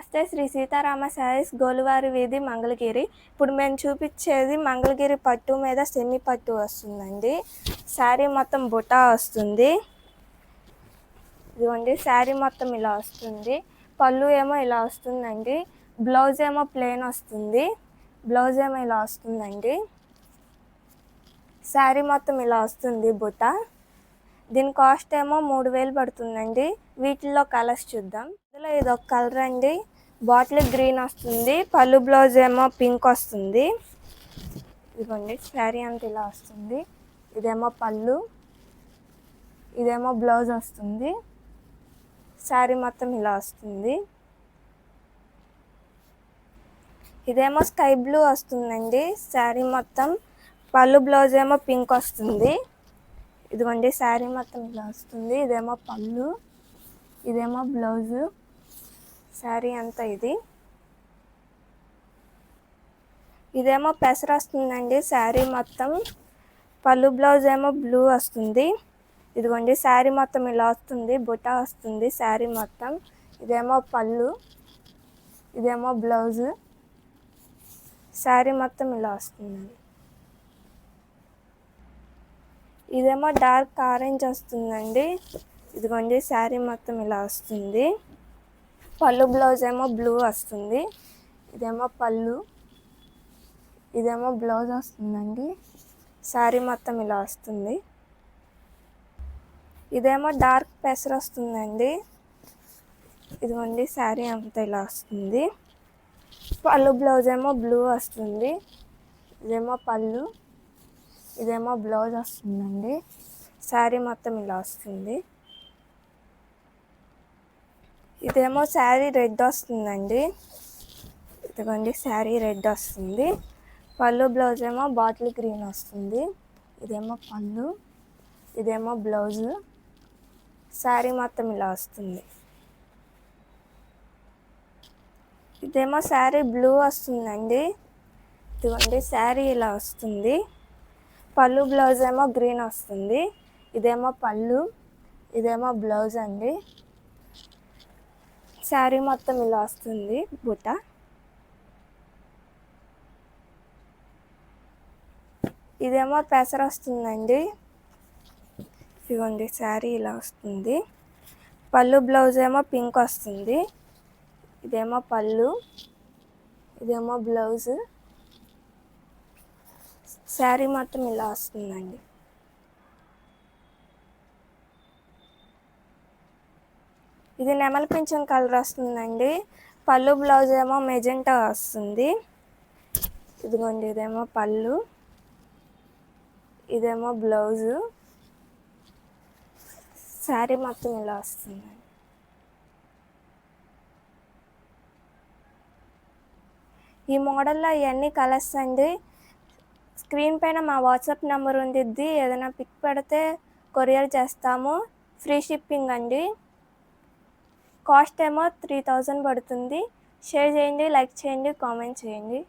నమస్తే శ్రీ సీతారామ శారీస్ గోలువారి వీధి మంగళగిరి. ఇప్పుడు మేము చూపించేది మంగళగిరి పట్టు మీద సెమీ పట్టు వస్తుందండి. శారీ మొత్తం బుటా వస్తుంది. ఇదిగోండి శారీ మొత్తం ఇలా వస్తుంది. పళ్ళు ఏమో ఇలా వస్తుందండి. బ్లౌజ్ ఏమో ప్లెయిన్ వస్తుంది. బ్లౌజ్ ఏమో ఇలా వస్తుందండి. శారీ మొత్తం ఇలా వస్తుంది బుటా. దీని కాస్ట్ ఏమో 3000 పడుతుందండి. వీటిల్లో కలర్స్ చూద్దాం. ఇందులో ఇది ఒక కలర్ అండి, బాటిల్ గ్రీన్ వస్తుంది. పళ్ళు బ్లౌజ్ ఏమో పింక్ వస్తుంది. ఇదిగోండి శారీ అంతా ఇలా వస్తుంది. ఇదేమో పళ్ళు, ఇదేమో బ్లౌజ్ వస్తుంది. శారీ మొత్తం ఇలా వస్తుంది. ఇదేమో స్కై బ్లూ వస్తుందండి. శారీ మొత్తం పళ్ళు బ్లౌజ్ ఏమో పింక్ వస్తుంది. ఇదిగోండి శారీ మొత్తం ఇలా వస్తుంది. ఇదేమో పళ్ళు, ఇదేమో బ్లౌజు. శారీ అంతా ఇదేమో పెసర వస్తుందండి. శారీ మొత్తం పళ్ళు బ్లౌజ్ ఏమో బ్లూ వస్తుంది. ఇదిగోండి శారీ మొత్తం ఇలా వస్తుంది, బుటా వస్తుంది శారీ మొత్తం. ఇదేమో పళ్ళు, ఇదేమో బ్లౌజు. శారీ మొత్తం ఇలా వస్తుంది. ఇదేమో డార్క్ ఆరెంజ్ వస్తుందండి. ఇదిగోండి శారీ మొత్తం ఇలా వస్తుంది. పళ్ళు బ్లౌజ్ ఏమో బ్లూ వస్తుంది. ఇదేమో పళ్ళు, ఇదేమో బ్లౌజ్ వస్తుందండి. శారీ మొత్తం ఇలా వస్తుంది. ఇదేమో డార్క్ పెసర వస్తుందండి. ఇదిగోండి శారీ అంతా ఇలా వస్తుంది. పళ్ళు బ్లౌజ్ ఏమో బ్లూ వస్తుంది. ఇదేమో పళ్ళు, ఇదేమో బ్లౌజ్ వస్తుందండి. శారీ మొత్తం ఇలా వస్తుంది. ఇదేమో శారీ రెడ్ వస్తుందండి. ఇదిగోండి శారీ రెడ్ వస్తుంది. పళ్ళు బ్లౌజ్ ఏమో బాటిల్ గ్రీన్ వస్తుంది. ఇదేమో పళ్ళు, ఇదేమో బ్లౌజు. శారీ మొత్తం ఇలా వస్తుంది. ఇదేమో శారీ బ్లూ వస్తుందండి. ఇదిగోండి శారీ ఇలా వస్తుంది. పళ్ళు బ్లౌజ్ ఏమో గ్రీన్ వస్తుంది. ఇదేమో పళ్ళు, ఇదేమో బ్లౌజ్ అండి. శారీ మొత్తం ఇలా వస్తుంది బుట్ట. ఇదేమో పెసర వస్తుందండి. ఇదిగోండి శారీ ఇలా వస్తుంది. పళ్ళు బ్లౌజ్ ఏమో పింక్ వస్తుంది. ఇదేమో పళ్ళు, ఇదేమో బ్లౌజు. శారీ మొత్తం ఇలా వస్తుందండి. ఇది నెమలి పింఛం కలర్ వస్తుందండి. పళ్ళు బ్లౌజ్ ఏమో మెజెంటా వస్తుంది. ఇదిగోండి ఇదేమో పళ్ళు, ఇదేమో బ్లౌజు. శారీ మొత్తం ఇలా వస్తుందండి. ఈ మోడల్లో ఇవన్నీ కలర్స్ అండి. స్క్రీన్ పైన మా వాట్సాప్ నెంబర్ ఉంది. ఏదైనా పిక్ పెడితే కొరియర్ చేస్తాము. ఫ్రీ షిప్పింగ్ అండి. కాస్ట్ ఏమో 3000 పడుతుంది. షేర్ చేయండి, లైక్ చేయండి, కామెంట్ చేయండి.